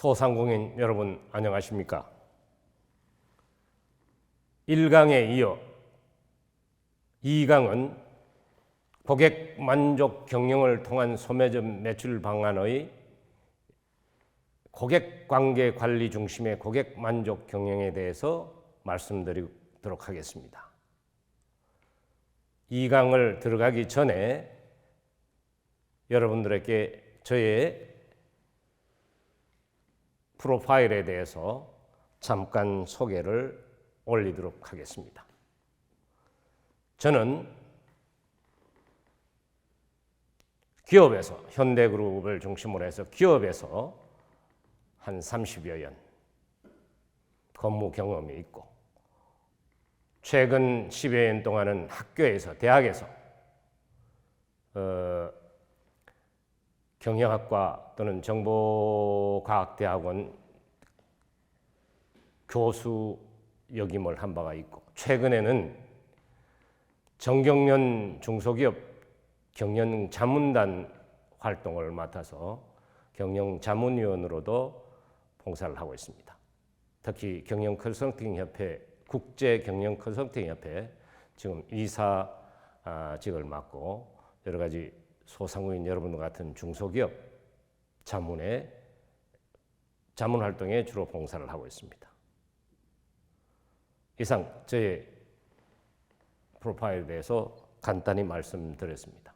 소상공인 여러분 안녕하십니까? 1강에 이어 2강은 고객 만족 경영을 통한 소매점 매출 방안의 고객 관계 관리 중심의 고객 만족 경영에 대해서 말씀드리도록 하겠습니다. 2강을 들어가기 전에 여러분들에게 저의 프로파일에 대해서 잠깐 소개를 올리도록 하겠습니다. 저는 기업에서, 현대그룹을 중심으로 해서 기업에서 한 30여 년 근무 경험이 있고, 최근 10여 년 동안은 학교에서, 대학에서 경영학과 또는 정보과학대학원 교수 역임을 한 바가 있고, 최근에는 정경련 중소기업 경영자문단 활동을 맡아서 경영자문위원으로도 봉사를 하고 있습니다. 특히 경영컨설팅협회, 국제경영컨설팅협회 지금 이사직을 맡고 여러 가지 소상공인 여러분과 같은 중소기업 자문 활동에 주로 봉사를 하고 있습니다. 이상 저의 프로파일에 대해서 간단히 말씀드렸습니다.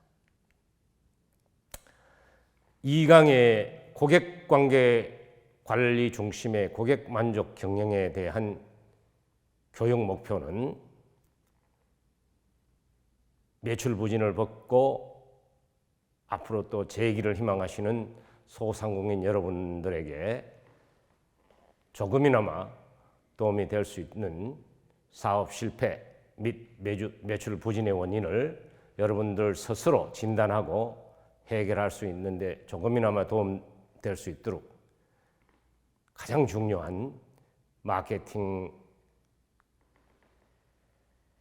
2강의 고객관계 관리 중심의 고객 만족 경영에 대한 교육 목표는 매출 부진을 벗고 앞으로 또 재기를 희망하시는 소상공인 여러분들에게 조금이나마 도움이 될 수 있는 사업 실패 및 매출 부진의 원인을 여러분들 스스로 진단하고 해결할 수 있는데 조금이나마 도움될 수 있도록 가장 중요한 마케팅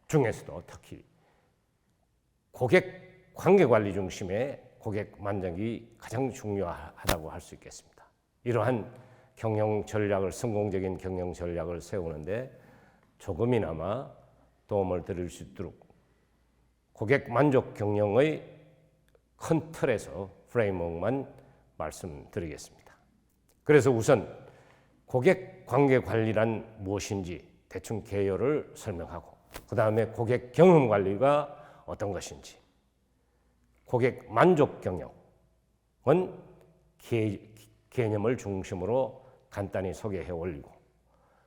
중에서도 특히 고객 관계 관리 중심의 고객 만족이 가장 중요하다고 할 수 있겠습니다. 이러한 경영 전략을, 성공적인 경영 전략을 세우는데 조금이나마 도움을 드릴 수 있도록 고객 만족 경영의 큰 틀에서 프레임워크만 말씀드리겠습니다. 그래서 우선 고객 관계 관리란 무엇인지 대충 개요를 설명하고, 그 다음에 고객 경험 관리가 어떤 것인지, 고객 만족 경영은 개념을 중심으로 간단히 소개해 올리고,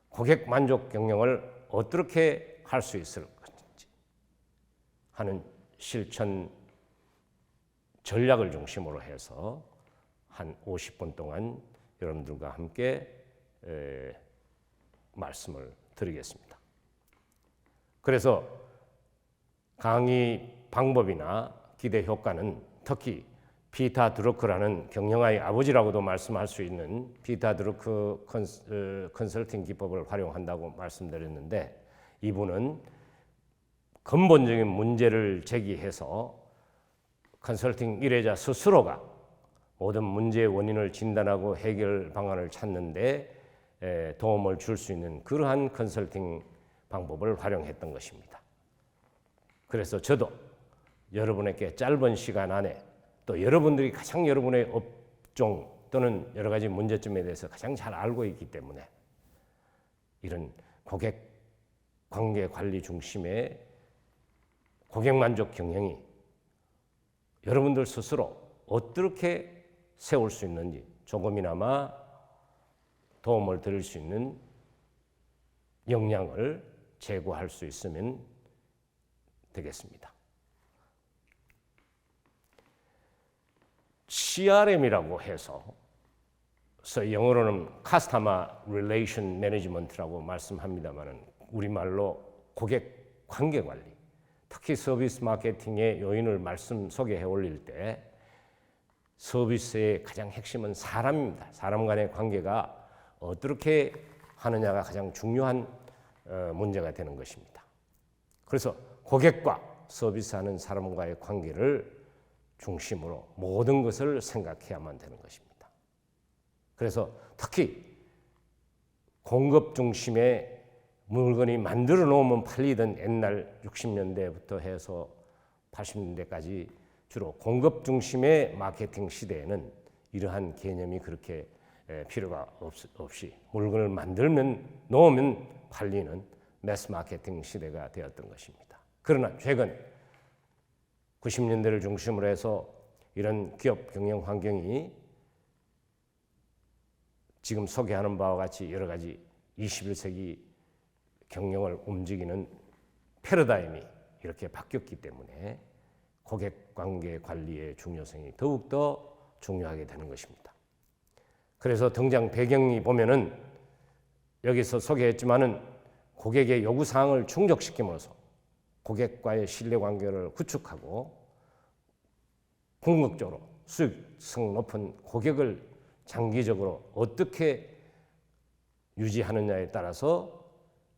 고객 만족 경영을 어떻게 할 수 있을 것인지 하는 실천 전략을 중심으로 해서 한 50분 동안 여러분들과 함께 말씀을 드리겠습니다. 그래서 강의 방법이나 기대 효과는 특히 피터 드루커라는 경영의 아버지라고도 말씀할 수 있는 피터 드루커 컨설팅 기법을 활용한다고 말씀드렸는데, 이분은 근본적인 문제를 제기해서 컨설팅 일회자 스스로가 모든 문제의 원인을 진단하고 해결 방안을 찾는데 도움을 줄 수 있는 그러한 컨설팅 방법을 활용했던 것입니다. 그래서 저도 여러분에게 짧은 시간 안에 또 여러분들이 가장 여러분의 업종 또는 여러 가지 문제점에 대해서 가장 잘 알고 있기 때문에 이런 고객 관계 관리 중심의 고객 만족 경영이 여러분들 스스로 어떻게 세울 수 있는지 조금이나마 도움을 드릴 수 있는 역량을 제고할 수 있으면 되겠습니다. CRM이라고 해서 영어로는 Customer Relation Management라고 말씀합니다만, 우리말로 고객 관계 관리, 특히 서비스 마케팅의 요인을 소개해 올릴 때 서비스의 가장 핵심은 사람입니다. 사람 간의 관계가 어떻게 하느냐가 가장 중요한 문제가 되는 것입니다. 그래서 고객과 서비스하는 사람과의 관계를 중심으로 모든 것을 생각해야만 되는 것입니다. 그래서 특히 공급 중심의 물건이 만들어 놓으면 팔리던 옛날 60년대부터 해서 80년대까지 주로 공급 중심의 마케팅 시대에는 이러한 개념이 그렇게 필요가 없이 물건을 만들면 놓으면 팔리는 매스 마케팅 시대가 되었던 것입니다. 그러나 최근 90년대를 중심으로 해서 이런 기업 경영 환경이 지금 소개하는 바와 같이 여러 가지 21세기 경영을 움직이는 패러다임이 이렇게 바뀌었기 때문에 고객 관계 관리의 중요성이 더욱더 중요하게 되는 것입니다. 그래서 등장 배경이 보면은 여기서 소개했지만은 고객의 요구 사항을 충족시킴으로써 고객과의 신뢰 관계를 구축하고 궁극적으로 수익성 높은 고객을 장기적으로 어떻게 유지하느냐에 따라서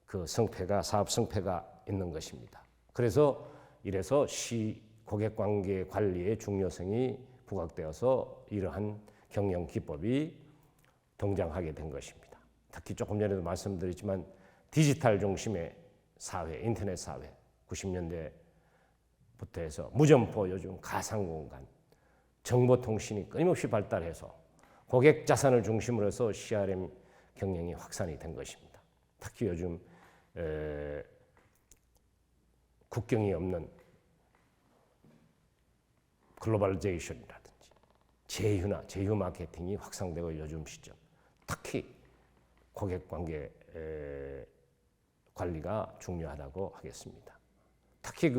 그 성패가 사업 성패가 있는 것입니다. 그래서 이래서 고객 관계 관리의 중요성이 부각되어서 이러한 경영 기법이 등장하게 된 것입니다. 특히 조금 전에도 말씀드렸지만 디지털 중심의 사회, 인터넷 사회, 90년대부터 해서 무점포, 요즘 가상공간, 정보통신이 끊임없이 발달해서 고객 자산을 중심으로 해서 CRM 경영이 확산이 된 것입니다. 특히 요즘 국경이 없는 글로벌제이션이라든지 제휴 마케팅이 확산되고 요즘 시점 특히 고객 관계 관리가 중요하다고 하겠습니다. 특히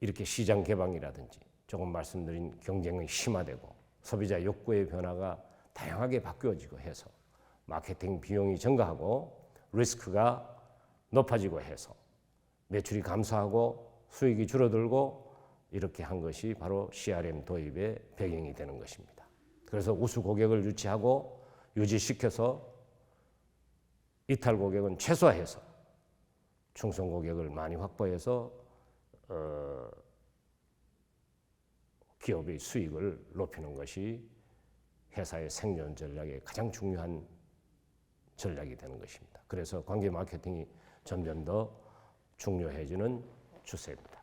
이렇게 시장 개방이라든지 조금 말씀드린 경쟁이 심화되고 소비자 욕구의 변화가 다양하게 바뀌어지고 해서 마케팅 비용이 증가하고 리스크가 높아지고 해서 매출이 감소하고 수익이 줄어들고 이렇게 한 것이 바로 CRM 도입의 배경이 되는 것입니다. 그래서 우수 고객을 유치하고 유지시켜서 이탈 고객은 최소화해서 충성 고객을 많이 확보해서 기업의 수익을 높이는 것이 회사의 생존 전략의 가장 중요한 전략이 되는 것입니다. 그래서 관계 마케팅이 점점 더 중요해지는 추세입니다.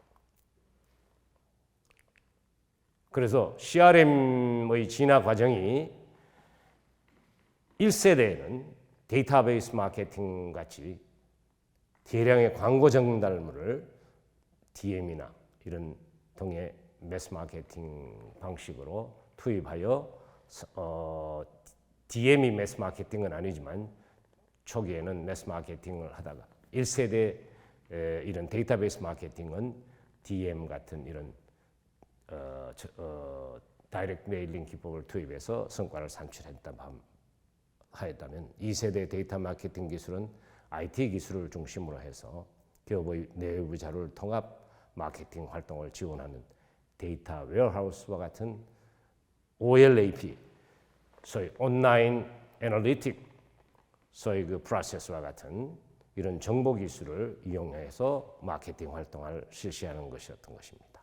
그래서 CRM의 진화 과정이 1세대에는 데이터베이스 마케팅 같이 대량의 광고 전달물을 DM이나 이런 등의 매스 마케팅 방식으로 투입하여 DM이 매스 마케팅은 아니지만 초기에는 매스 마케팅을 하다가 1세대 이런 데이터베이스 마케팅은 DM 같은 이런 다이렉트 메일링 기법을 투입해서 성과를 산출했다면 2세대 데이터 마케팅 기술은 IT 기술을 중심으로 해서 기업의 내부 자료를 통합 마케팅 활동을 지원하는 데이터 웨어하우스와 같은 OLAP, 소위 온라인 애널리틱, 소위 프로세스와 같은 이런 정보 기술을 이용해서 마케팅 활동을 실시하는 것이었던 것입니다.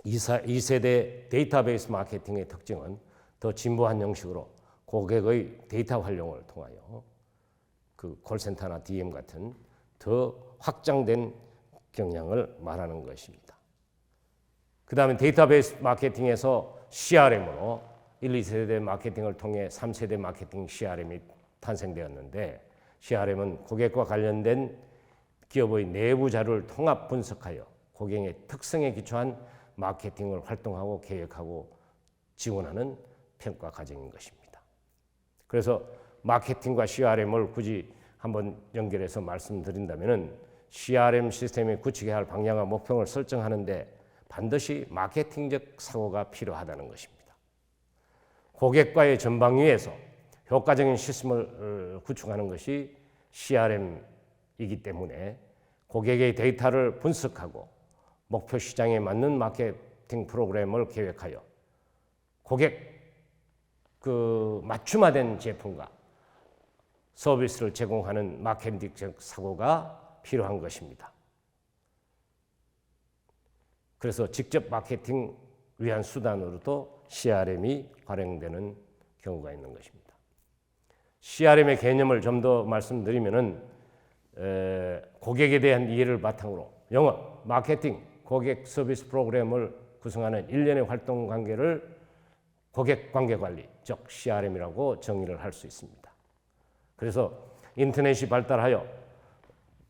2세대 데이터베이스 마케팅의 특징은 더 진보한 형식으로 고객의 데이터 활용을 통하여 그 콜센터나 DM 같은 더 확장된 경향을 말하는 것입니다. 그 다음에 데이터베이스 마케팅에서 CRM으로 1, 2세대 마케팅을 통해 3세대 마케팅 CRM이 탄생되었는데 CRM은 고객과 관련된 기업의 내부 자료를 통합 분석하여 고객의 특성에 기초한 마케팅을 활동하고 계획하고 지원하는 평가 과정인 것입니다. 그래서 마케팅과 CRM을 굳이 한번 연결해서 말씀드린다면 CRM 시스템이 구축해야 할 방향과 목표를 설정하는데 반드시 마케팅적 사고가 필요하다는 것입니다. 고객과의 전방위에서 효과적인 시스템을 구축하는 것이 CRM이기 때문에 고객의 데이터를 분석하고 목표 시장에 맞는 마케팅 프로그램을 계획하여 고객 맞춤화된 제품과 서비스를 제공하는 마케팅적 사고가 필요한 것입니다. 그래서 직접 마케팅 위한 수단으로도 CRM이 활용되는 경우가 있는 것입니다. CRM의 개념을 좀 더 말씀드리면은 고객에 대한 이해를 바탕으로 영업, 마케팅, 고객 서비스 프로그램을 구성하는 일련의 활동 관계를 고객 관계 관리, 즉 CRM이라고 정의를 할 수 있습니다. 그래서 인터넷이 발달하여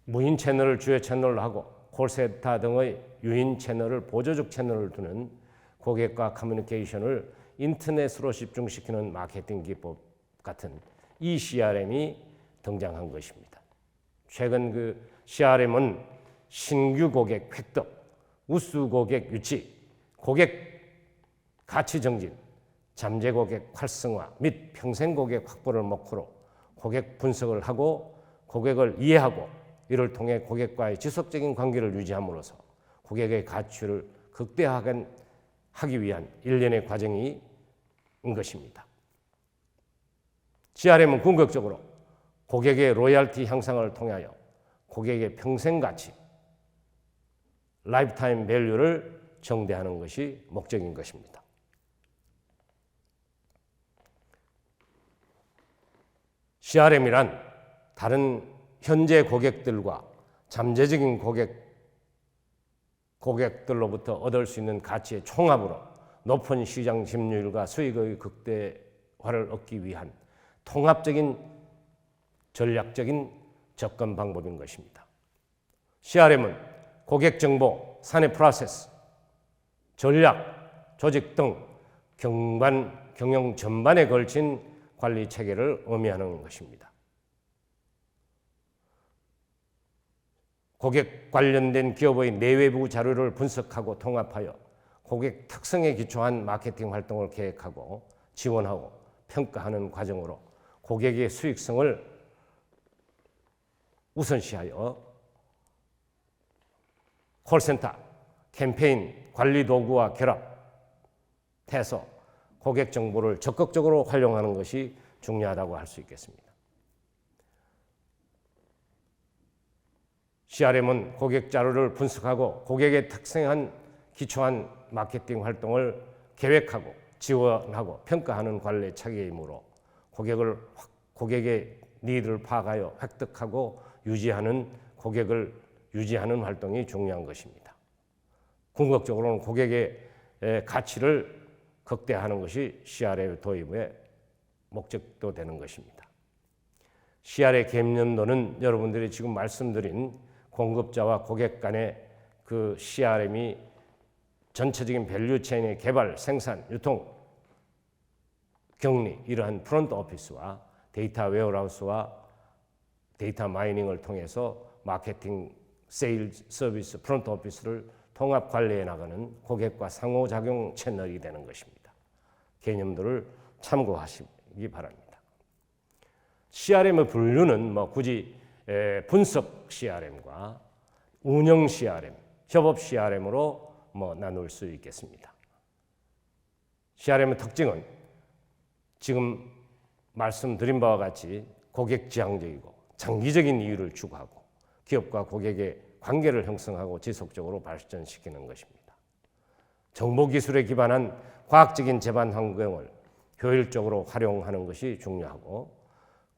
무인 채널을 주요 채널로 하고 콜센터 등의 유인 채널을 보조적 채널을 두는 고객과 커뮤니케이션을 인터넷으로 집중시키는 마케팅 기법 같은 이 CRM이 등장한 것입니다. 최근 그 CRM은 신규 고객 획득, 우수 고객 유치, 고객 가치 정진, 잠재 고객 활성화 및 평생 고객 확보를 목표로 고객 분석을 하고 고객을 이해하고 이를 통해 고객과의 지속적인 관계를 유지함으로써 고객의 가치를 극대화하기 위한 일련의 과정인 것입니다. CRM은 궁극적으로 고객의 로열티 향상을 통하여 고객의 평생 가치, 라이프타임 밸류를 정대하는 것이 목적인 것입니다. CRM이란 다른 현재 고객들과 잠재적인 고객들로부터 얻을 수 있는 가치의 총합으로 높은 시장 점유율과 수익의 극대화를 얻기 위한 통합적인 전략적인 접근 방법인 것입니다. CRM은 고객 정보, 사내 프로세스, 전략, 조직 등 경영 전반에 걸친 관리 체계를 의미하는 것입니다. 고객 관련된 기업의 내외부 자료를 분석하고 통합하여 고객 특성에 기초한 마케팅 활동을 계획하고 지원하고 평가하는 과정으로 고객의 수익성을 우선시하여 콜센터, 캠페인, 관리 도구와 결합해서 고객 정보를 적극적으로 활용하는 것이 중요하다고 할 수 있겠습니다. CRM은 고객 자료를 분석하고 고객의 특성에 기초한 마케팅 활동을 계획하고 지원하고 평가하는 관리 체계이므로 고객의 니드를 파악하여 획득하고 고객을 유지하는 활동이 중요한 것입니다. 궁극적으로는 고객의 가치를 극대화하는 것이 CRM 도입의 목적도 되는 것입니다. CR의 개념론은 여러분들이 지금 말씀드린 공급자와 고객 간의 그 CRM이 전체적인 밸류 체인의 개발, 생산, 유통, 격리 이러한 프론트 오피스와 데이터 웨어하우스와 데이터 마이닝을 통해서 마케팅, 세일즈, 서비스, 프론트 오피스를 통합 관리해 나가는 고객과 상호작용 채널이 되는 것입니다. 개념들을 참고하시기 바랍니다. CRM의 분류는 굳이 분석 CRM과 운영 CRM, 협업 CRM으로 나눌 수 있겠습니다. CRM의 특징은 지금 말씀드린 바와 같이 고객 지향적이고 장기적인 이유를 추구하고 기업과 고객의 관계를 형성하고 지속적으로 발전시키는 것입니다. 정보기술에 기반한 과학적인 제반 환경을 효율적으로 활용하는 것이 중요하고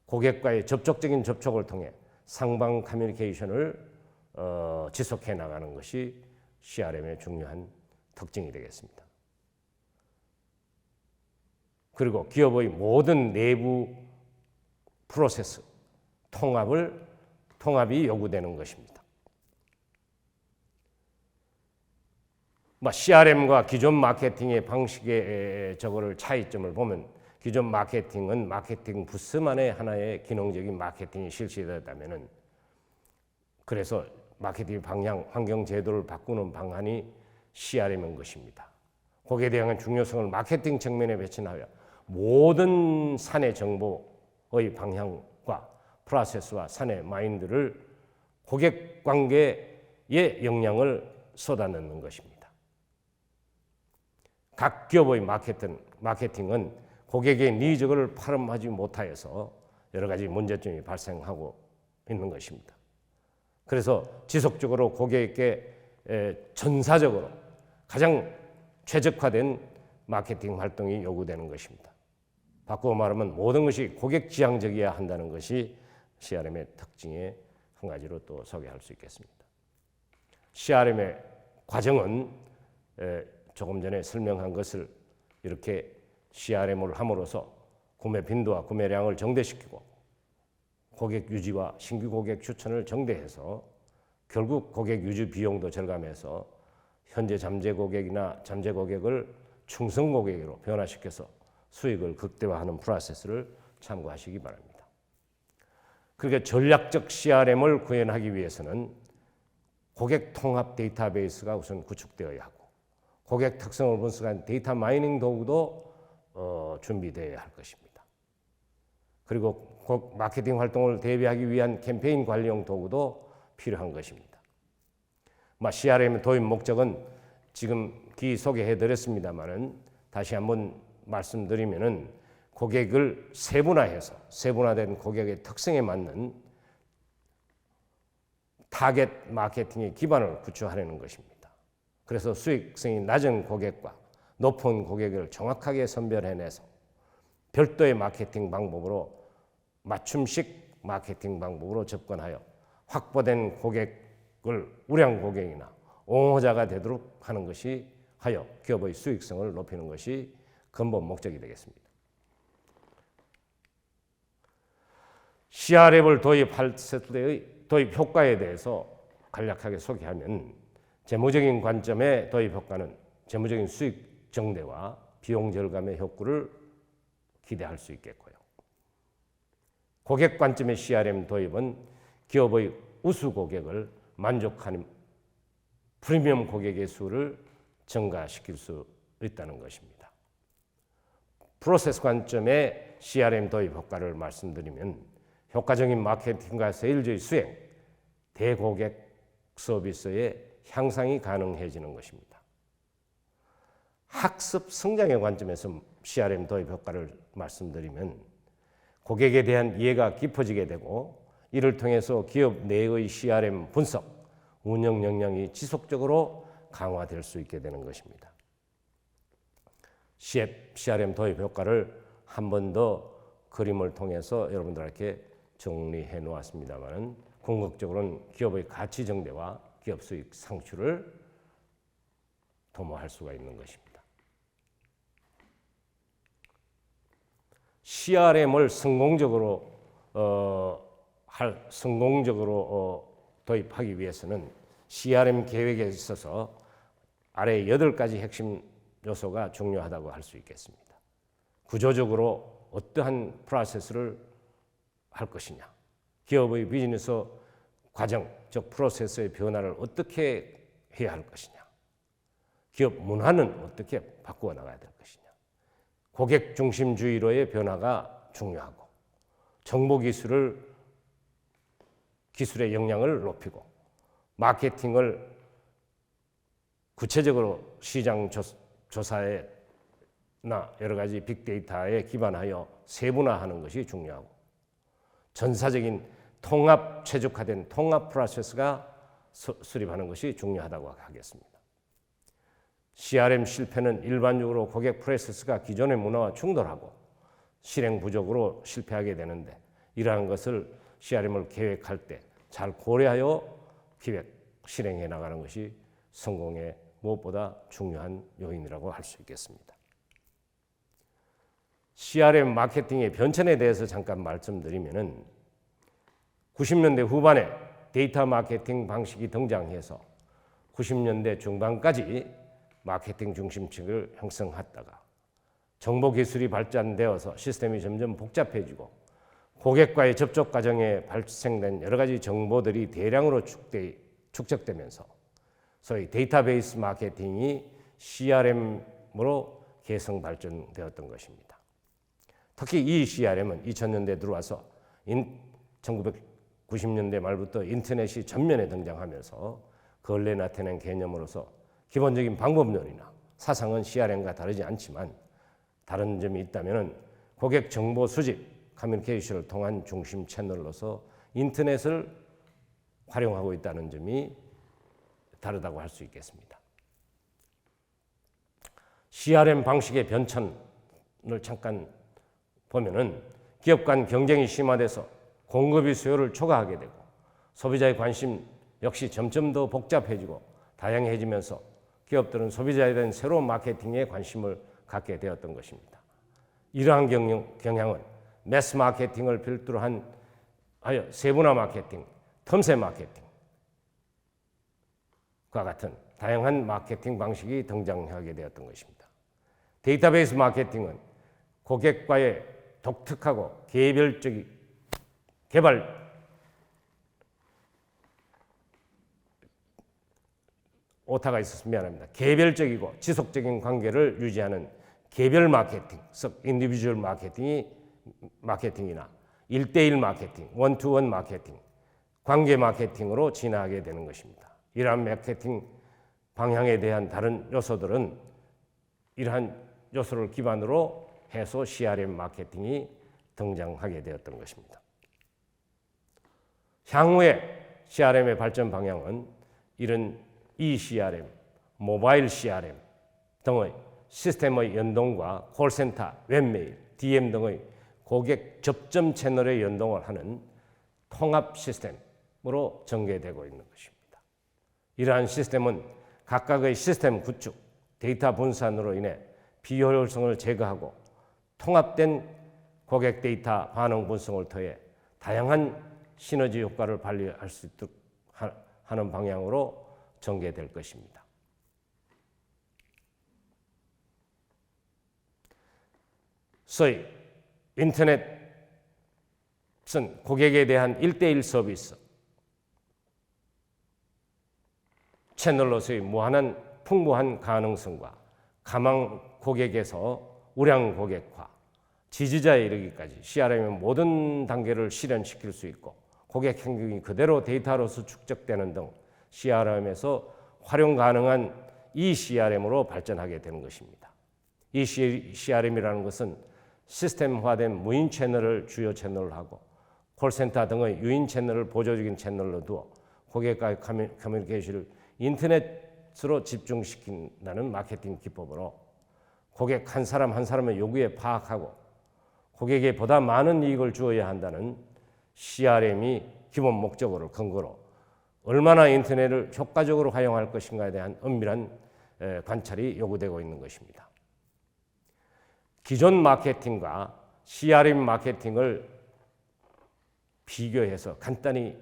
고객과의 접촉적인 접촉을 통해 상방 커뮤니케이션을 지속해 나가는 것이 CRM의 중요한 특징이 되겠습니다. 그리고 기업의 모든 내부 프로세스, 통합이 요구되는 것입니다. CRM과 기존 마케팅의 방식의 저거를 차이점을 보면 기존 마케팅은 마케팅 부스만의 하나의 기능적인 마케팅이 실시되었다면은 그래서 마케팅 방향, 환경 제도를 바꾸는 방안이 CRM인 것입니다. 거기에 대한 중요성을 마케팅 측면에 배치하여 모든 사내 정보의 방향과 프로세스와 사내 마인드를 고객 관계에 영향을 쏟아내는 것입니다. 각 기업의 마케팅은 고객의 니즈를 파악하지 못하여서 여러 가지 문제점이 발생하고 있는 것입니다. 그래서 지속적으로 고객에게 전사적으로 가장 최적화된 마케팅 활동이 요구되는 것입니다. 바꾸어 말하면 모든 것이 고객 지향적이어야 한다는 것이 CRM의 특징의 한 가지로 또 소개할 수 있겠습니다. CRM의 과정은 조금 전에 설명한 것을 이렇게 CRM을 함으로써 구매 빈도와 구매량을 정대시키고 고객 유지와 신규 고객 추천을 정대해서 결국 고객 유지 비용도 절감해서 현재 잠재 고객이나 잠재 고객을 충성 고객으로 변화시켜서 수익을 극대화하는 프로세스를 참고하시기 바랍니다. 그러니까 전략적 CRM을 구현하기 위해서는 고객 통합 데이터베이스가 우선 구축되어야 하고 고객 특성을 분석한 데이터 마이닝 도구도 준비되어야 할 것입니다. 그리고 마케팅 활동을 대비하기 위한 캠페인 관리용 도구도 필요한 것입니다. CRM 도입 목적은 지금 소개해드렸습니다만은 다시 한번 말씀드리면은 고객을 세분화된 고객의 특성에 맞는 타겟 마케팅의 기반을 구축하려는 것입니다. 그래서 수익성이 낮은 고객과 높은 고객을 정확하게 선별해내서 별도의 마케팅 방법으로 맞춤식 마케팅 방법으로 접근하여 확보된 고객을 우량 고객이나 옹호자가 되도록 하는 것이 하여 기업의 수익성을 높이는 것이 근본 목적이 되겠습니다. CRM을 도입할 때의 도입 효과에 대해서 간략하게 소개하면 재무적인 관점의 도입 효과는 재무적인 수익 정대와 비용 절감의 효과를 기대할 수 있겠고요. 고객 관점의 CRM 도입은 기업의 우수 고객을 만족하는 프리미엄 고객의 수를 증가시킬 수 있다는 것입니다. 프로세스 관점의 CRM 도입 효과를 말씀드리면 효과적인 마케팅과 세일즈의 수행, 대고객 서비스의 향상이 가능해지는 것입니다. 학습 성장의 관점에서 CRM 도입 효과를 말씀드리면 고객에 대한 이해가 깊어지게 되고 이를 통해서 기업 내의 CRM 분석, 운영 역량이 지속적으로 강화될 수 있게 되는 것입니다. CRM 도입 효과를 한 번 더 그림을 통해서 여러분들에게 정리해 놓았습니다만 궁극적으로는 기업의 가치 정대와 기업 수익 상출을 도모할 수가 있는 것입니다. CRM을 성공적으로 도입하기 위해서는 CRM 계획에 있어서 아래 8가지 핵심 요소가 중요하다고 할 수 있겠습니다. 구조적으로 어떠한 프로세스를 할 것이냐, 기업의 비즈니스 과정, 즉 프로세스의 변화를 어떻게 해야 할 것이냐, 기업 문화는 어떻게 바꾸어 나가야 될 것이냐, 고객 중심주의로의 변화가 중요하고 정보 기술의 역량을 높이고 마케팅을 구체적으로 시장 조사에나 여러 가지 빅데이터에 기반하여 세분화하는 것이 중요하고 전사적인 최적화된 통합 프로세스가 수립하는 것이 중요하다고 하겠습니다. CRM 실패는 일반적으로 고객 프로세스가 기존의 문화와 충돌하고 실행 부족으로 실패하게 되는데 이러한 것을 CRM을 계획할 때 잘 고려하여 기획, 실행해 나가는 것이 성공의 무엇보다 중요한 요인이라고 할 수 있겠습니다. CRM 마케팅의 변천에 대해서 잠깐 말씀드리면은 90년대 후반에 데이터 마케팅 방식이 등장해서 90년대 중반까지 마케팅 중심층을 형성했다가 정보 기술이 발전되어서 시스템이 점점 복잡해지고 고객과의 접촉 과정에 발생된 여러 가지 정보들이 대량으로 축적되면서 소위 데이터베이스 마케팅이 CRM으로 개성 발전되었던 것입니다. 특히 이 CRM은 2000년대에 들어와서 1990년대 말부터 인터넷이 전면에 등장하면서 근래 나타낸 개념으로서 기본적인 방법론이나 사상은 CRM과 다르지 않지만 다른 점이 있다면 고객 정보 수집, 커뮤니케이션을 통한 중심 채널로서 인터넷을 활용하고 있다는 점이 다르다고 할 수 있겠습니다. CRM 방식의 변천을 잠깐 보면은 기업 간 경쟁이 심화돼서 공급이 수요를 초과하게 되고 소비자의 관심 역시 점점 더 복잡해지고 다양해지면서 기업들은 소비자에 대한 새로운 마케팅에 관심을 갖게 되었던 것입니다. 이러한 경향은 매스 마케팅을 필두로 하여 세분화 마케팅, 틈새 마케팅과 같은 다양한 마케팅 방식이 등장하게 되었던 것입니다. 데이터베이스 마케팅은 고객과의 독특하고 개별적인 오타가 있어서 미안합니다. 개별적이고 지속적인 관계를 유지하는 개별 마케팅, 즉 인디비주얼 마케팅이나 1대1 마케팅, 원투원 마케팅, 관계 마케팅으로 진화하게 되는 것입니다. 이러한 마케팅 방향에 대한 다른 요소들은 이러한 요소를 기반으로 해서 CRM 마케팅이 등장하게 되었던 것입니다. 향후의 CRM의 발전 방향은 이런 eCRM, 모바일 CRM 등의 시스템의 연동과 콜센터, 웹메일, DM 등의 고객 접점 채널의 연동을 하는 통합 시스템으로 전개되고 있는 것입니다. 이러한 시스템은 각각의 시스템 구축, 데이터 분산으로 인해 비효율성을 제거하고 통합된 고객 데이터 반응 분석을 통해 다양한 시너지 효과를 발휘할 수 있도록 하는 방향으로 전개될 것입니다. 소위 인터넷은 고객에 대한 1대1 서비스, 채널로서의 무한한 풍부한 가능성과 가망 고객에서 우량 고객화, 지지자에 이르기까지 CRM의 모든 단계를 실현시킬 수 있고 고객 행동이 그대로 데이터로서 축적되는 등 CRM에서 활용 가능한 eCRM으로 발전하게 되는 것입니다. eCRM이라는 것은 시스템화된 무인 채널을 주요 채널로 하고 콜센터 등의 유인 채널을 보조적인 채널로 두어 고객과의 커뮤니케이션을 인터넷으로 집중시킨다는 마케팅 기법으로 고객 한 사람 한 사람의 요구에 파악하고 고객에 보다 많은 이익을 주어야 한다는 CRM이 기본 목적어를 근거로 얼마나 인터넷을 효과적으로 활용할 것인가에 대한 엄밀한 관찰이 요구되고 있는 것입니다. 기존 마케팅과 CRM 마케팅을 비교해서 간단히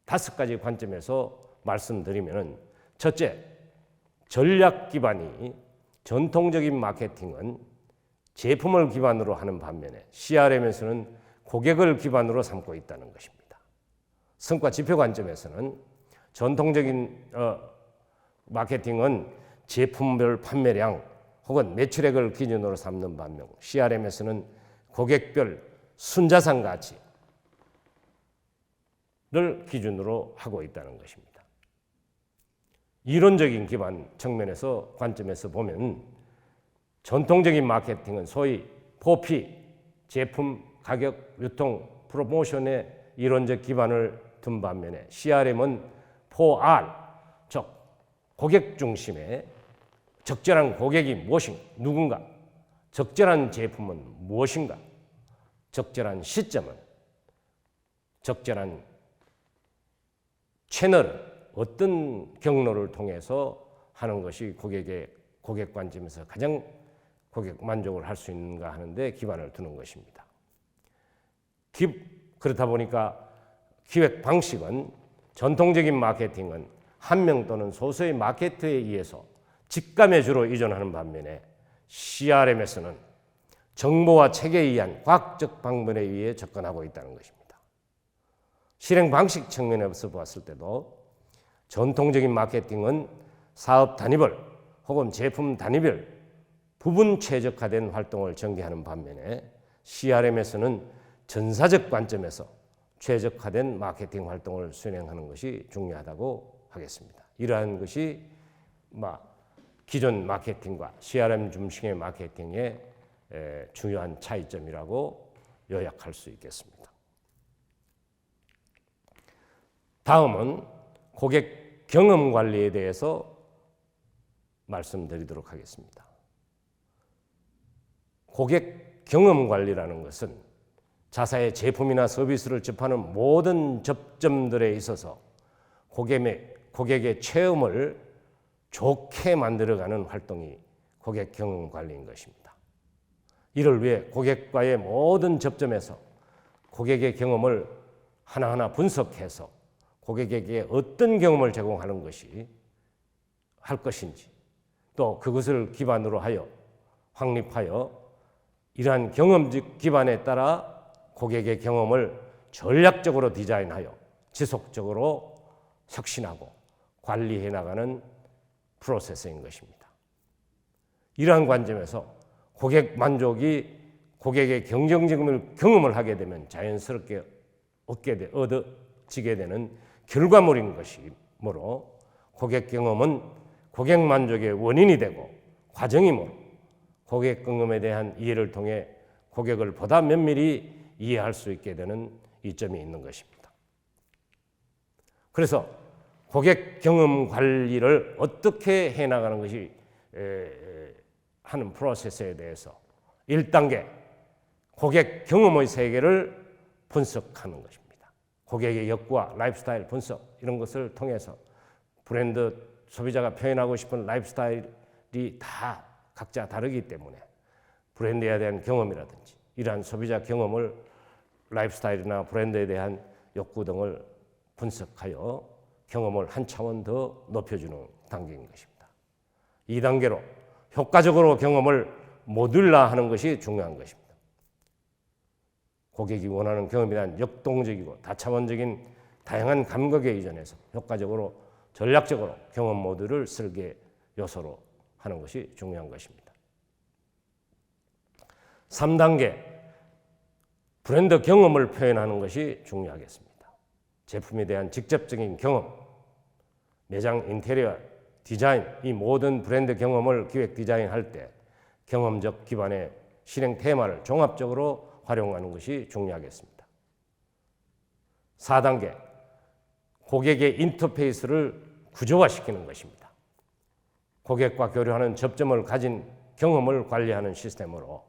5가지 관점에서 말씀드리면 첫째, 전략 기반이 전통적인 마케팅은 제품을 기반으로 하는 반면에 CRM에서는 고객을 기반으로 삼고 있다는 것입니다. 성과 지표 관점에서는 전통적인 마케팅은 제품별 판매량 혹은 매출액을 기준으로 삼는 반면 CRM에서는 고객별 순자산 가치를 기준으로 하고 있다는 것입니다. 이론적인 기반 측면에서 관점에서 보면 전통적인 마케팅은 소위 포피, 제품, 가격, 유통, 프로모션의 이론적 기반을 둔 반면에 CRM은 4R, 즉 고객 중심의 적절한 고객이 무엇인가, 누군가, 적절한 제품은 무엇인가, 적절한 시점은, 적절한 채널은 어떤 경로를 통해서 하는 것이 고객 관점에서 가장 고객 만족을 할 수 있는가 하는데 기반을 두는 것입니다. 그렇다 보니까 기획 방식은 전통적인 마케팅은 한 명 또는 소수의 마케터에 의해서 직감에 주로 의존하는 반면에 CRM에서는 정보와 체계에 의한 과학적 방법에 의해 접근하고 있다는 것입니다. 실행 방식 측면에서 보았을 때도 전통적인 마케팅은 사업 단위별 혹은 제품 단위별 부분 최적화된 활동을 전개하는 반면에 CRM에서는 전사적 관점에서 최적화된 마케팅 활동을 수행하는 것이 중요하다고 하겠습니다. 이러한 것이 기존 마케팅과 CRM 중심의 마케팅의 중요한 차이점이라고 요약할 수 있겠습니다. 다음은 고객 경험 관리에 대해서 말씀드리도록 하겠습니다. 고객 경험 관리라는 것은 자사의 제품이나 서비스를 접하는 모든 접점들에 있어서 고객의 체험을 좋게 만들어가는 활동이 고객 경험 관리인 것입니다. 이를 위해 고객과의 모든 접점에서 고객의 경험을 하나하나 분석해서 고객에게 어떤 경험을 제공하는 것이 할 것인지, 또 그것을 기반으로 하여 확립하여 이러한 경험적 기반에 따라 고객의 경험을 전략적으로 디자인하여 지속적으로 혁신하고 관리해 나가는 프로세스인 것입니다. 이러한 관점에서 고객 만족이 고객의 긍정적인 경험을 하게 되면 자연스럽게 얻어지게 되는 결과물인 것이므로 고객 경험은 고객 만족의 원인이 되고 과정이므로 고객 경험에 대한 이해를 통해 고객을 보다 면밀히 이해할 수 있게 되는 이점이 있는 것입니다. 그래서 고객 경험 관리를 어떻게 해나가는 것이 하는 프로세스에 대해서 1단계 고객 경험의 세계를 분석하는 것입니다. 고객의 욕구와 라이프스타일 분석 이런 것을 통해서 브랜드 소비자가 표현하고 싶은 라이프스타일이 다 각자 다르기 때문에 브랜드에 대한 경험이라든지 이러한 소비자 경험을 라이프스타일이나 브랜드에 대한 욕구 등을 분석하여 경험을 한 차원 더 높여주는 단계인 것입니다. 2단계로 효과적으로 경험을 모듈화하는 것이 중요한 것입니다. 고객이 원하는 경험에 대한 역동적이고 다차원적인 다양한 감각에 이전해서 효과적으로 전략적으로 경험 모듈을 설계 요소로 하는 것이 중요한 것입니다. 3단계 브랜드 경험을 표현하는 것이 중요하겠습니다. 제품에 대한 직접적인 경험, 매장 인테리어, 디자인 이 모든 브랜드 경험을 기획 디자인할 때 경험적 기반의 실행 테마를 종합적으로 활용하는 것이 중요하겠습니다. 4단계 고객의 인터페이스를 구조화시키는 것입니다. 고객과 교류하는 접점을 가진 경험을 관리하는 시스템으로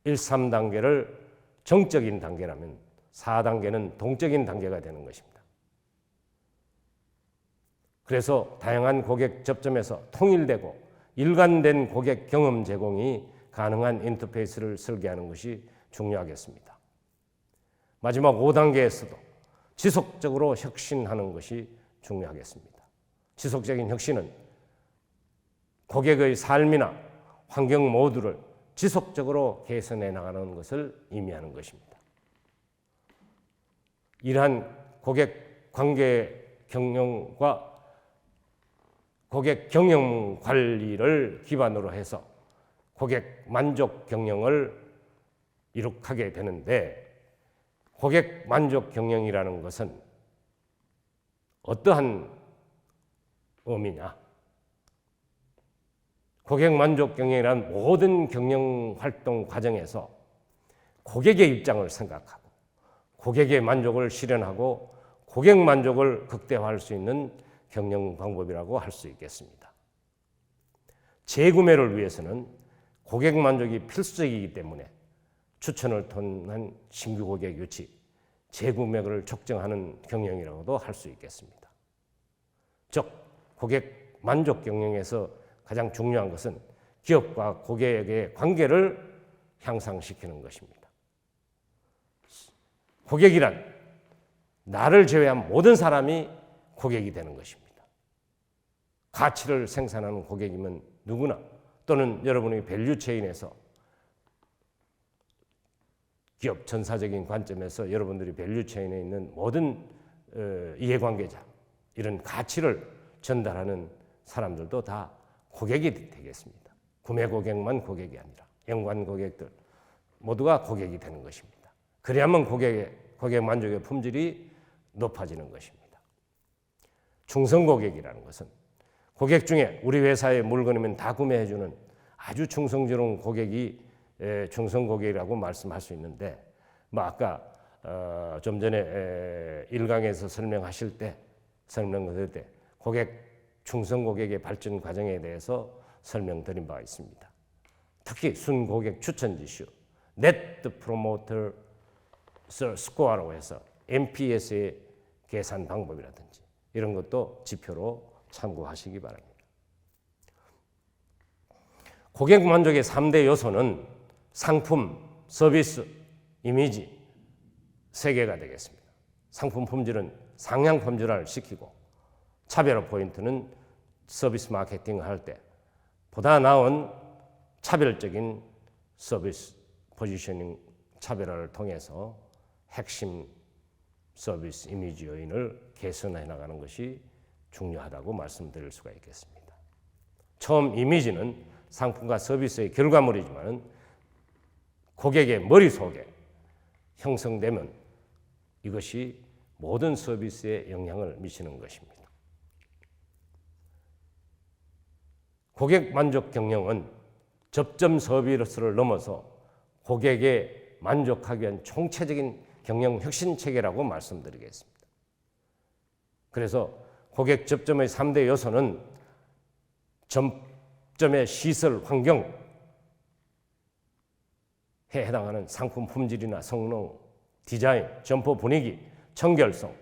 1, 3단계를 정적인 단계라면 4단계는 동적인 단계가 되는 것입니다. 그래서 다양한 고객 접점에서 통일되고 일관된 고객 경험 제공이 가능한 인터페이스를 설계하는 것이 중요하겠습니다. 마지막 5단계에서도 지속적으로 혁신하는 것이 중요하겠습니다. 지속적인 혁신은 고객의 삶이나 환경 모두를 지속적으로 개선해 나가는 것을 의미하는 것입니다. 이러한 고객 관계 경영과 고객 경영 관리를 기반으로 해서 고객 만족 경영을 이룩하게 되는데, 고객 만족 경영이라는 것은 어떠한 의미냐? 고객 만족 경영이란 모든 경영 활동 과정에서 고객의 입장을 생각하고 고객의 만족을 실현하고 고객 만족을 극대화할 수 있는 경영 방법이라고 할 수 있겠습니다. 재구매를 위해서는 고객 만족이 필수적이기 때문에 추천을 통한 신규 고객 유치, 재구매를 촉정하는 경영이라고도 할 수 있겠습니다. 즉, 고객 만족 경영에서 가장 중요한 것은 기업과 고객의 관계를 향상시키는 것입니다. 고객이란 나를 제외한 모든 사람이 고객이 되는 것입니다. 가치를 생산하는 고객이면 누구나, 또는 여러분의 밸류 체인에서 기업 전사적인 관점에서 여러분들이 밸류 체인에 있는 모든 이해관계자, 이런 가치를 전달하는 사람들도 다 고객이 되겠습니다. 구매 고객만 고객이 아니라 연관 고객들 모두가 고객이 되는 것입니다. 그래야만 고객 만족의 품질이 높아지는 것입니다. 충성 고객이라는 것은 고객 중에 우리 회사의 물건이면 다 구매해주는 아주 충성스러운 고객이 충성 고객이라고 말씀할 수 있는데, 아까 좀 전에 1강에서 설명하실 때 고객 충성 고객의 발전 과정에 대해서 설명드린 바가 있습니다. 특히 순고객 추천 지수, Net Promoter Score라고 해서 NPS의 계산 방법이라든지 이런 것도 지표로 참고하시기 바랍니다. 고객 만족의 3대 요소는 상품, 서비스, 이미지 3개가 되겠습니다. 상품 품질은 상향 품질화를 시키고 차별화 포인트는 서비스 마케팅을 할 때 보다 나은 차별적인 서비스 포지셔닝 차별화를 통해서 핵심 서비스 이미지 요인을 개선해 나가는 것이 중요하다고 말씀드릴 수가 있겠습니다. 처음 이미지는 상품과 서비스의 결과물이지만 고객의 머릿속에 형성되면 이것이 모든 서비스에 영향을 미치는 것입니다. 고객 만족 경영은 접점 서비스를 넘어서 고객에 만족하기 위한 총체적인 경영 혁신 체계라고 말씀드리겠습니다. 그래서 고객 접점의 3대 요소는 점의 시설 환경에 해당하는 상품 품질이나 성능, 디자인, 점포 분위기, 청결성,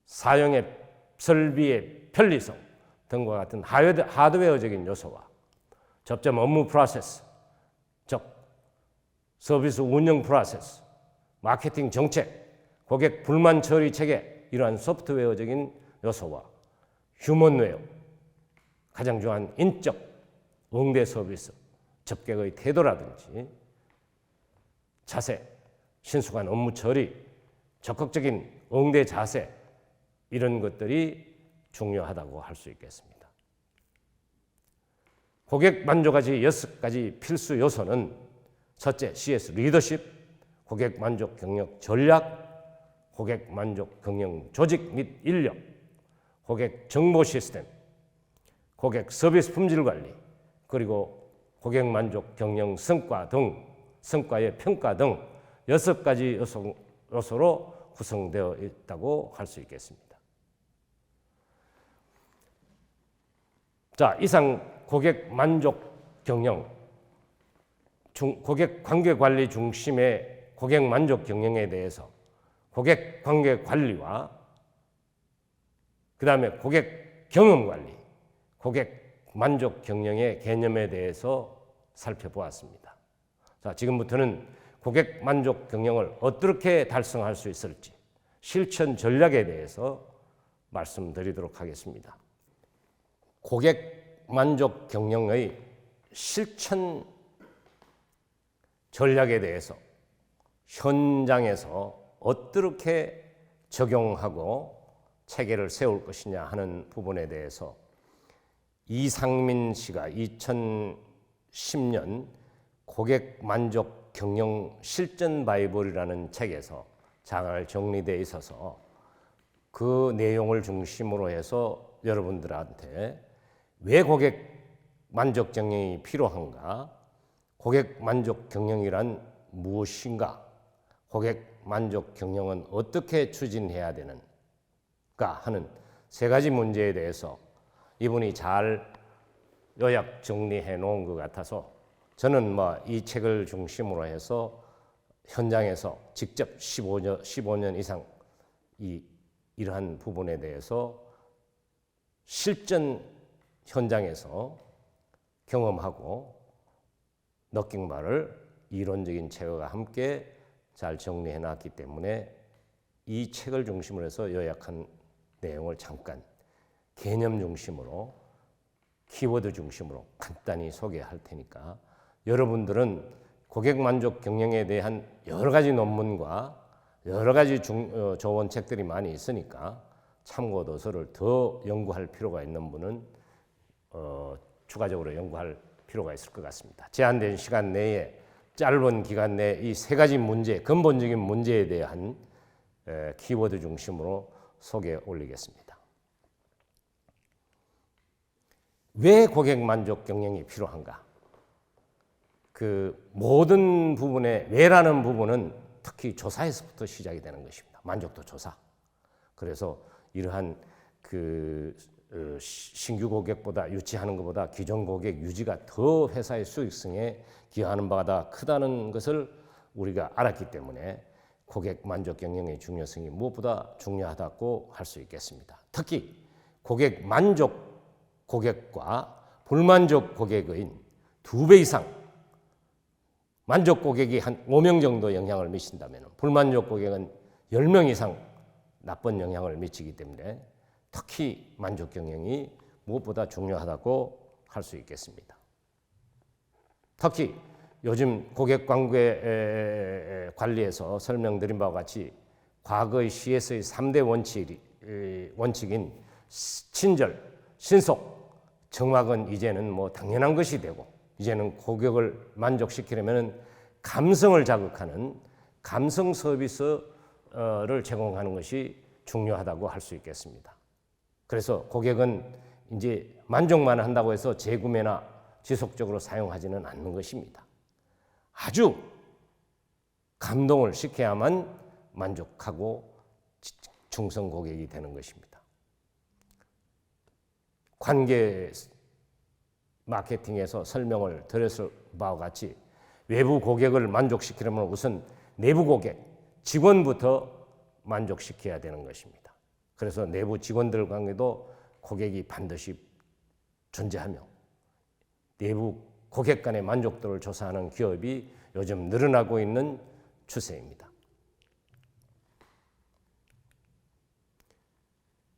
사용의 설비의 편리성 등과 같은 하드웨어적인 요소와 접점 업무 프로세스, 즉 서비스 운영 프로세스, 마케팅 정책, 고객 불만 처리 체계 이러한 소프트웨어적인 요소와 휴먼웨어, 가장 중요한 인적 응대 서비스, 접객의 태도라든지 자세, 신속한 업무 처리, 적극적인 응대 자세 이런 것들이 중요하다고 할 수 있겠습니다. 고객 만족까지 6가지 필수 요소는 첫째, CS 리더십, 고객 만족 경영 전략, 고객 만족 경영 조직 및 인력, 고객 정보 시스템, 고객 서비스 품질 관리, 그리고 고객 만족 경영 성과 등, 성과의 평가 등 6가지 요소로 구성되어 있다고 할 수 있겠습니다. 자, 이상 고객 만족 경영, 고객 관계 관리 중심의 고객 만족 경영에 대해서 고객 관계 관리와 그 다음에 고객 경험 관리, 고객 만족 경영의 개념에 대해서 살펴보았습니다. 자, 지금부터는 고객 만족 경영을 어떻게 달성할 수 있을지 실천 전략에 대해서 말씀드리도록 하겠습니다. 고객 만족 경영의 실천 전략에 대해서 현장에서 어떻게 적용하고 체계를 세울 것이냐 하는 부분에 대해서 이상민 씨가 2010년 고객 만족 경영 실전 바이블이라는 책에서 잘 정리되어 있어서 그 내용을 중심으로 해서 여러분들한테 왜 고객 만족 경영이 필요한가, 고객 만족 경영이란 무엇인가, 고객 만족 경영은 어떻게 추진해야 되는가 하는 3가지 문제에 대해서 이분이 잘 요약 정리해 놓은 것 같아서 저는 이 책을 중심으로 해서 현장에서 직접 15년 이상 이러한 부분에 대해서 실전 현장에서 경험하고 느낀 바를 이론적인 책과 함께 잘 정리해 놨기 때문에 이 책을 중심으로 해서 요약한 내용을 잠깐 개념 중심으로 키워드 중심으로 간단히 소개할 테니까 여러분들은 고객 만족 경영에 대한 여러 가지 논문과 여러 가지 좋은 책들이 많이 있으니까 참고 도서를 더 연구할 필요가 있는 분은 추가적으로 연구할 필요가 있을 것 같습니다. 제한된 시간 내에 짧은 기간 내에 이 3가지 문제, 근본적인 문제에 대한 키워드 중심으로 소개해 올리겠습니다. 왜 고객 만족 경영이 필요한가? 그 모든 부분의 왜라는 부분은 특히 조사에서부터 시작이 되는 것입니다. 만족도 조사. 그래서 이러한 그 신규 고객보다 유치하는 것보다 기존 고객 유지가 더 회사의 수익성에 기여하는 바가 크다는 것을 우리가 알았기 때문에 고객 만족 경영의 중요성이 무엇보다 중요하다고 할 수 있겠습니다. 특히 고객 만족 고객과 불만족 고객의 2배 이상, 만족 고객이 한 5명 정도 영향을 미친다면 불만족 고객은 10명 이상 나쁜 영향을 미치기 때문에 특히 만족 경영이 무엇보다 중요하다고 할 수 있겠습니다. 특히 요즘 고객 관계 관리에서 설명드린 바와 같이 과거의 CS의 3대 원칙인 친절, 신속, 정확은 이제는 당연한 것이 되고 이제는 고객을 만족시키려면 감성을 자극하는 감성 서비스를 제공하는 것이 중요하다고 할 수 있겠습니다. 그래서 고객은 이제 만족만 한다고 해서 재구매나 지속적으로 사용하지는 않는 것입니다. 아주 감동을 시켜야만 만족하고 충성 고객이 되는 것입니다. 관계 마케팅에서 설명을 드렸을 바와 같이 외부 고객을 만족시키려면 우선 내부 고객, 직원부터 만족시켜야 되는 것입니다. 그래서 내부 직원들 관계도 고객이 반드시 존재하며 내부 고객 간의 만족도를 조사하는 기업이 요즘 늘어나고 있는 추세입니다.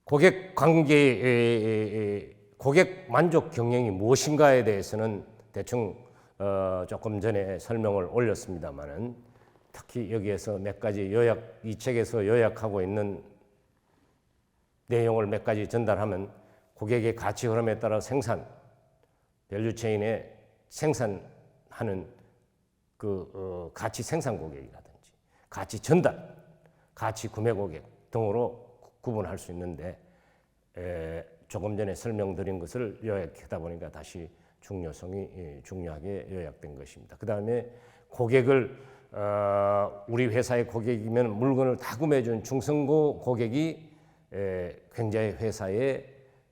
고객 관계, 고객 만족 경영이 무엇인가에 대해서는 대충 조금 전에 설명을 올렸습니다만은 특히 여기에서 몇 가지 이 책에서 요약하고 있는 내용을 몇 가지 전달하면 고객의 가치 흐름에 따라 밸류체인에 생산하는 가치 생산 고객이라든지 가치 전달, 가치 구매 고객 등으로 구분할 수 있는데 조금 전에 설명드린 것을 요약하다 보니까 다시 중요성이 중요하게 요약된 것입니다. 그 다음에 고객을 우리 회사의 고객이면 물건을 다 구매해준 충성고 고객이 굉장히 회사의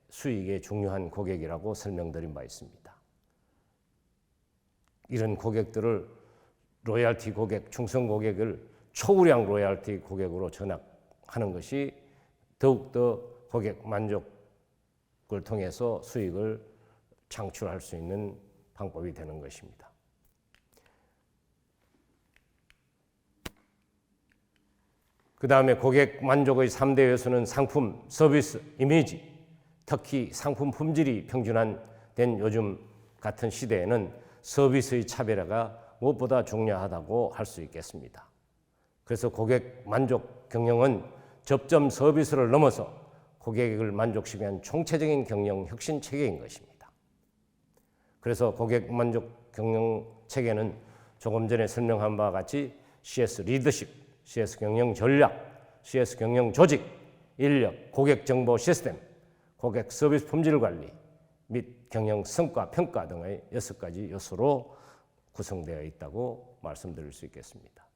수익에 중요한 고객이라고 설명드린 바 있습니다. 이런 고객들을 로열티 고객, 충성 고객을 초우량 로열티 고객으로 전환하는 것이 더욱더 고객 만족을 통해서 수익을 창출할 수 있는 방법이 되는 것입니다. 그 다음에 고객 만족의 3대 요소는 상품, 서비스, 이미지, 특히 상품 품질이 평준화된 요즘 같은 시대에는 서비스의 차별화가 무엇보다 중요하다고 할 수 있겠습니다. 그래서 고객 만족 경영은 접점 서비스를 넘어서 고객을 만족시키기 위한 총체적인 경영 혁신 체계인 것입니다. 그래서 고객 만족 경영 체계는 조금 전에 설명한 바와 같이 CS 리더십, CS 경영 전략, CS 경영 조직, 인력, 고객 정보 시스템, 고객 서비스 품질 관리 및 경영 성과 평가 등의 6가지 요소로 구성되어 있다고 말씀드릴 수 있겠습니다.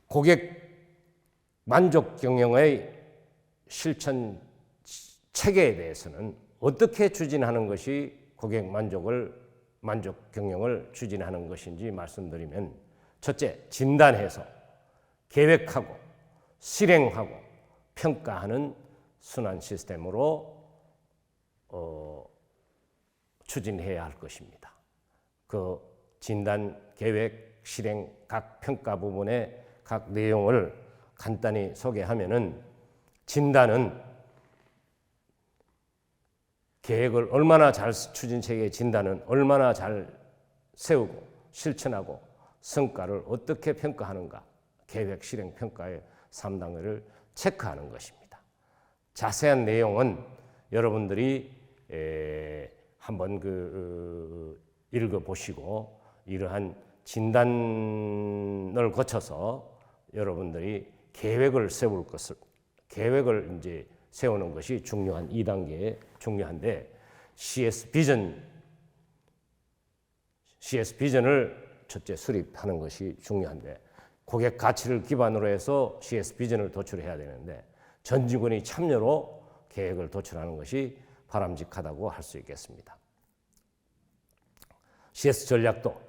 고객 만족 경영의 실천 체계에 대해서는 어떻게 추진하는 것이 고객 만족 경영을 추진하는 것인지 말씀드리면 첫째, 진단해서 계획하고 실행하고 평가하는 순환 시스템으로 추진해야 할 것입니다. 그 진단, 계획, 실행, 각 평가 부분의 각 내용을 간단히 소개하면은 진단은 계획을 얼마나 잘 추진 체계 진단은 얼마나 잘 세우고 실천하고 성과를 어떻게 평가하는가 계획, 실행, 평가의 3단계를 체크하는 것입니다. 자세한 내용은 여러분들이 한번 읽어보시고 이러한 진단을 거쳐서 여러분들이 계획을 계획을 이제 세우는 것이 중요한 2단계에 중요한데 CS 비전을 첫째 수립하는 것이 중요한데 고객 가치를 기반으로 해서 CS 비전을 도출해야 되는데 전 직원이 참여로 계획을 도출하는 것이 바람직하다고 할 수 있겠습니다. CS 전략도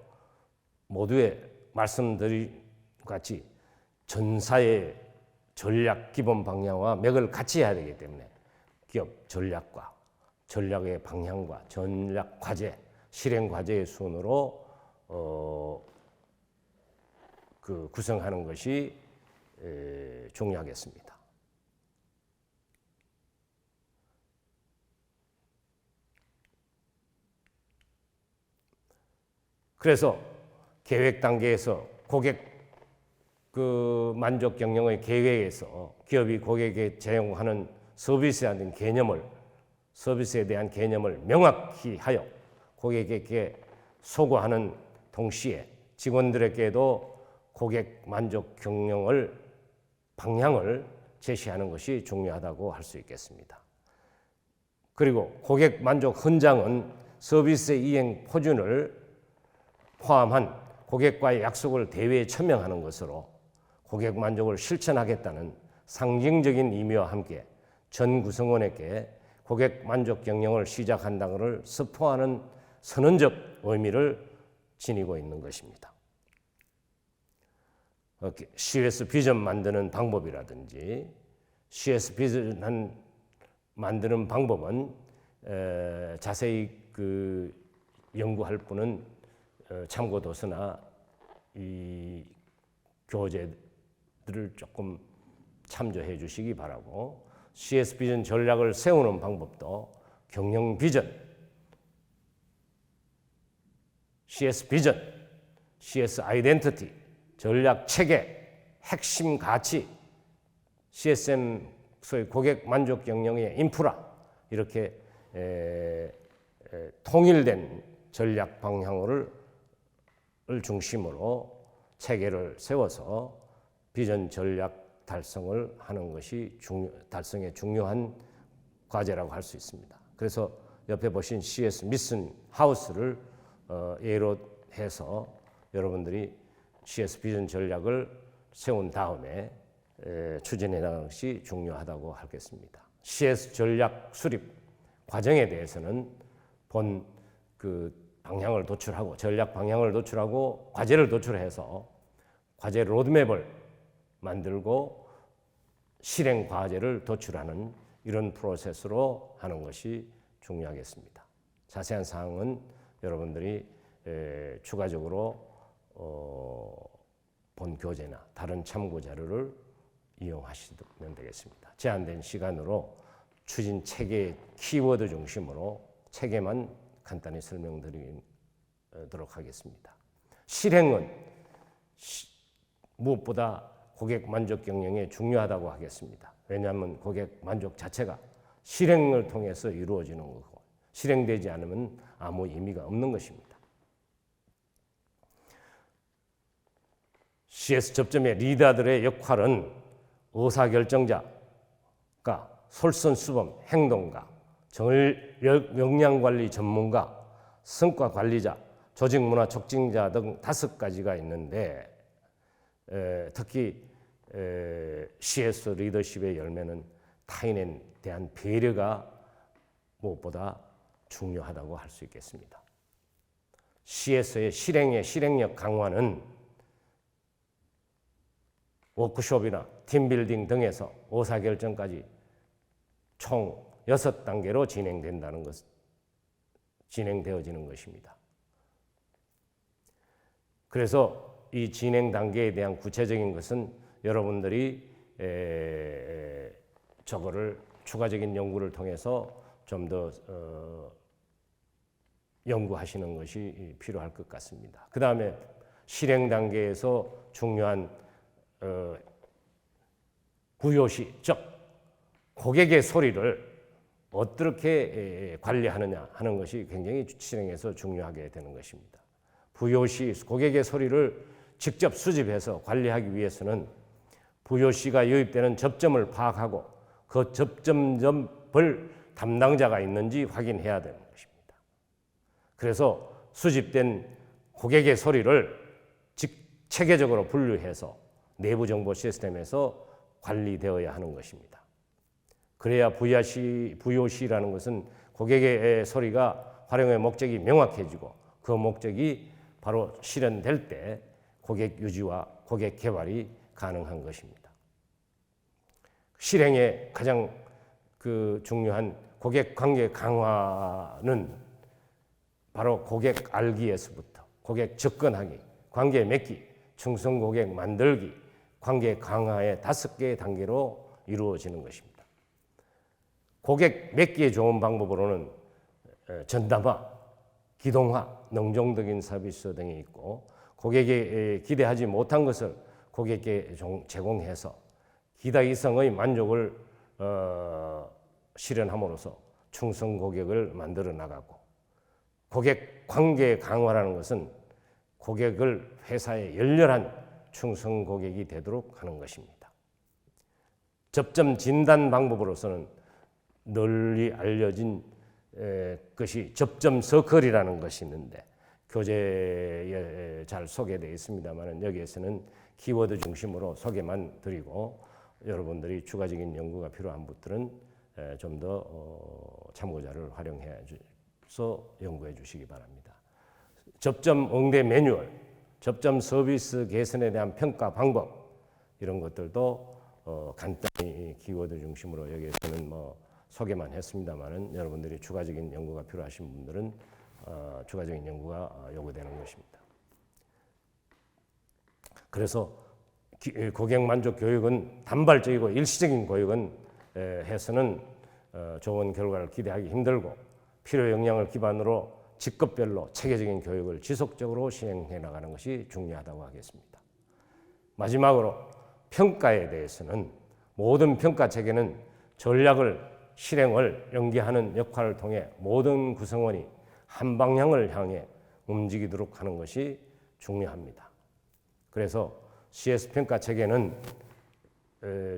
모두의 말씀드린 같이 전사의 전략 기본 방향과 맥을 같이 해야 되기 때문에 기업 전략과 전략의 방향과 전략 과제, 실행 과제의 순으로 구성하는 것이 중요하겠습니다. 그래서 계획 단계에서 고객 만족 경영의 계획에서 기업이 고객에게 제공하는 서비스에 대한 개념을 명확히 하여 고객에게 소구하는 동시에 직원들에게도 고객 만족 경영을 방향을 제시하는 것이 중요하다고 할 수 있겠습니다. 그리고 고객 만족 헌장은 서비스 이행 표준을 포함한 고객과의 약속을 대외에 천명하는 것으로 고객 만족을 실천하겠다는 상징적인 의미와 함께 전 구성원에게 고객 만족 경영을 시작한다는 것을 선포하는 선언적 의미를 지니고 있는 것입니다. CS 비전 만드는 방법이라든지 CS 비전 만드는 방법은 자세히 연구할 분은 참고 도서나 이 교재들을 조금 참조해 주시기 바라고, CS 비전 전략을 세우는 방법도 경영 비전, CS 비전, CS 아이덴티티, 전략 체계, 핵심 가치, CSM 소위 고객 만족 경영의 인프라, 이렇게 통일된 전략 방향을 중심으로 체계를 세워서 비전 전략 달성을 하는 것이 달성의 중요한 과제라고 할 수 있습니다. 그래서 옆에 보신 CS 미션 하우스를 예로 해서 여러분들이 CS 비전 전략을 세운 다음에 추진해 나가는 것이 중요하다고 하겠습니다. CS 전략 수립 과정에 대해서는 본 방향을 도출하고 전략 방향을 도출하고 과제를 도출해서 과제 로드맵을 만들고 실행 과제를 도출하는 이런 프로세스로 하는 것이 중요하겠습니다. 자세한 사항은 여러분들이 추가적으로 본 교재나 다른 참고 자료를 이용하시면 되겠습니다. 제한된 시간으로 추진 체계 키워드 중심으로 체계만 간단히 설명드리도록 하겠습니다. 실행은 무엇보다 고객 만족 경영에 중요하다고 하겠습니다. 왜냐하면 고객 만족 자체가 실행을 통해서 이루어지는 거고 실행되지 않으면 아무 의미가 없는 것입니다. CS 접점의 리더들의 역할은 의사결정자가 솔선수범 행동가, 역량관리 전문가, 성과관리자, 조직문화 촉진자 등 5가지가 있는데 특히 CS 리더십의 열매는 타인에 대한 배려가 무엇보다 중요하다고 할 수 있겠습니다. CS의 실행력 강화는 워크숍이나 팀빌딩 등에서 의사결정까지 총 6단계로 진행되어지는 것입니다. 그래서 이 진행 단계에 대한 구체적인 것은 여러분들이 저거를 추가적인 연구를 통해서 좀 더 연구하시는 것이 필요할 것 같습니다. 그 다음에 실행 단계에서 중요한 부요시, 즉 고객의 소리를 어떻게 관리하느냐 하는 것이 굉장히 실행에서 중요하게 되는 것입니다. 부요시, 고객의 소리를 직접 수집해서 관리하기 위해서는 부요시가 유입되는 접점을 파악하고 그 접점을 담당자가 있는지 확인해야 되는 것입니다. 그래서 수집된 고객의 소리를 체계적으로 분류해서 내부 정보 시스템에서 관리되어야 하는 것입니다. 그래야 VOC라는 것은 고객의 소리가 활용의 목적이 명확해지고 그 목적이 바로 실현될 때 고객 유지와 고객 개발이 가능한 것입니다. 실행의 가장 중요한 고객 관계 강화는 바로 고객 알기에서부터 고객 접근하기, 관계 맺기, 충성 고객 만들기, 관계 강화의 5개의 단계로 이루어지는 것입니다. 고객 맺기에 좋은 방법으로는 전담화, 기동화, 능동적인 서비스 등이 있고 고객이 기대하지 못한 것을 고객에게 제공해서 기대 이상의 만족을 실현함으로써 충성 고객을 만들어 나가고 고객 관계 강화라는 것은 고객을 회사의 열렬한 충성 고객이 되도록 하는 것입니다. 접점 진단 방법으로서는 널리 알려진 것이 접점 서클이라는 것이 있는데 교재에 잘 소개되어 있습니다만 여기에서는 키워드 중심으로 소개만 드리고 여러분들이 추가적인 연구가 필요한 분들은 좀 더 참고자를 활용해서 연구해 주시기 바랍니다. 접점 응대 매뉴얼, 접점 서비스 개선에 대한 평가 방법 이런 것들도 간단히 키워드 중심으로 여기에서는 소개만 했습니다만은 여러분들이 추가적인 연구가 필요하신 분들은 추가적인 연구가 요구되는 것입니다. 그래서 고객 만족 교육은 단발적이고 일시적인 교육은 해서는 좋은 결과를 기대하기 힘들고 필요 역량을 기반으로 직급별로 체계적인 교육을 지속적으로 시행해 나가는 것이 중요하다고 하겠습니다. 마지막으로 평가에 대해서는 모든 평가 체계는 전략을 실행을 연계하는 역할을 통해 모든 구성원이 한 방향을 향해 움직이도록 하는 것이 중요합니다. 그래서 CS 평가 체계는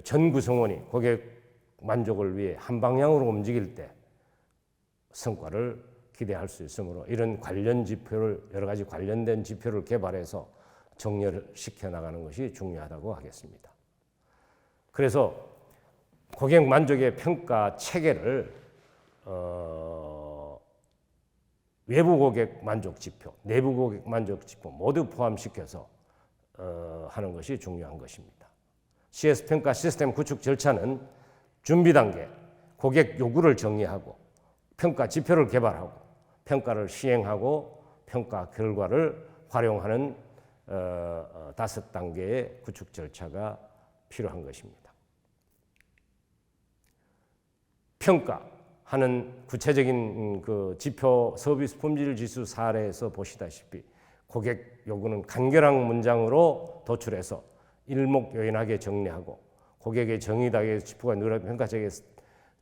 전 구성원이 고객 만족을 위해 한 방향으로 움직일 때 성과를 기대할 수 있으므로 이런 관련 지표를 여러 가지 관련된 지표를 개발해서 정렬을 시켜 나가는 것이 중요하다고 하겠습니다. 그래서 고객 만족의 평가 체계를 외부 고객 만족 지표, 내부 고객 만족 지표 모두 포함시켜서 하는 것이 중요한 것입니다. CS 평가 시스템 구축 절차는 준비 단계, 고객 요구를 정리하고 평가 지표를 개발하고 평가를 시행하고 평가 결과를 활용하는 5단계의 구축 절차가 필요한 것입니다. 평가하는 구체적인 그 지표 서비스 품질 지수 사례에서 보시다시피 고객 요구는 간결한 문장으로 도출해서 일목요연하게 정리하고 고객의 정의당의 지표가 늘 평가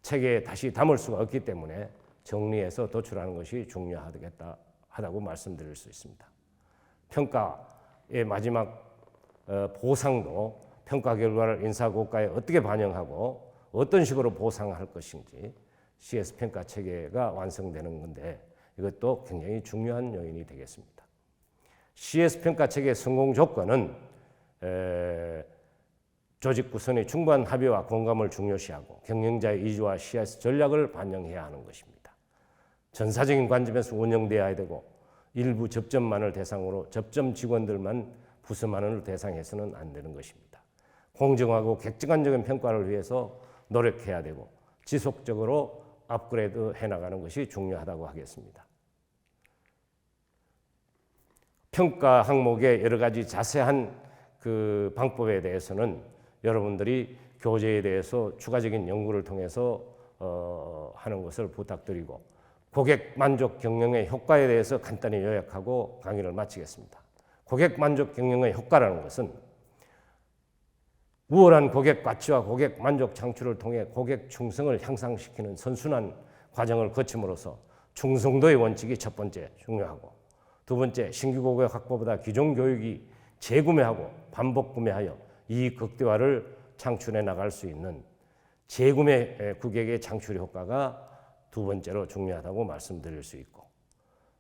체계에 다시 담을 수가 없기 때문에 정리해서 도출하는 것이 중요하다고 말씀드릴 수 있습니다. 평가의 마지막 보상도 평가 결과를 인사고가에 어떻게 반영하고 어떤 식으로 보상할 것인지 CS 평가 체계가 완성되는 건데 이것도 굉장히 중요한 요인이 되겠습니다. CS 평가 체계 성공 조건은 조직 구성의 충분한 합의와 공감을 중요시하고 경영자의 의지와 CS 전략을 반영해야 하는 것입니다. 전사적인 관점에서 운영되어야 되고 일부 접점만을 대상으로 접점 직원들만 부서만을 대상해서는 안 되는 것입니다. 공정하고 객관적인 평가를 위해서 노력해야 되고 지속적으로 업그레이드 해나가는 것이 중요하다고 하겠습니다. 평가 항목의 여러 가지 자세한 그 방법에 대해서는 여러분들이 교재에 대해서 추가적인 연구를 통해서 하는 것을 부탁드리고 고객 만족 경영의 효과에 대해서 간단히 요약하고 강의를 마치겠습니다. 고객 만족 경영의 효과라는 것은 우월한 고객 가치와 고객 만족 창출을 통해 고객 충성을 향상시키는 선순환 과정을 거침으로써 충성도의 원칙이 첫 번째 중요하고 두 번째 신규 고객 확보보다 기존 교육이 재구매하고 반복 구매하여 이익 극대화를 창출해 나갈 수 있는 재구매 고객의 창출 효과가 두 번째로 중요하다고 말씀드릴 수 있고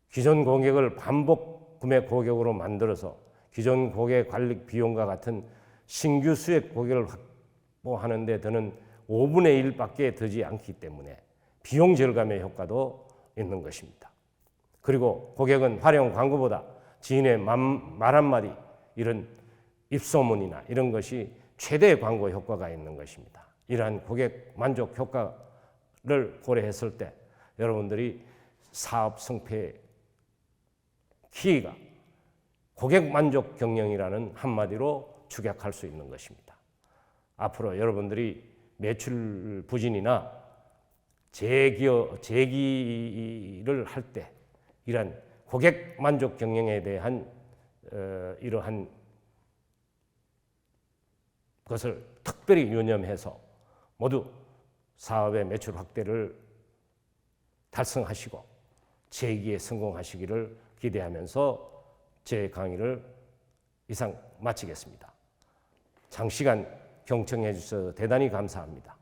기존 고객을 반복 구매 고객으로 만들어서 기존 고객 관리 비용과 같은 신규 수익 고객을 확보하는 데 드는 5분의 1밖에 되지 않기 때문에 비용 절감의 효과도 있는 것입니다. 그리고 고객은 활용 광고보다 지인의 말 한마디, 이런 입소문이나 이런 것이 최대 광고 효과가 있는 것입니다. 이러한 고객 만족 효과를 고려했을 때 여러분들이 사업 성패의 키가 고객 만족 경영이라는 한마디로 축약할 수 있는 것입니다. 앞으로 여러분들이 매출 부진이나 재기를 할 때 이러한 고객 만족 경영에 대한 이러한 것을 특별히 유념해서 모두 사업의 매출 확대를 달성하시고 재기에 성공하시기를 기대하면서 제 강의를 이상 마치겠습니다. 장시간 경청해 주셔서 대단히 감사합니다.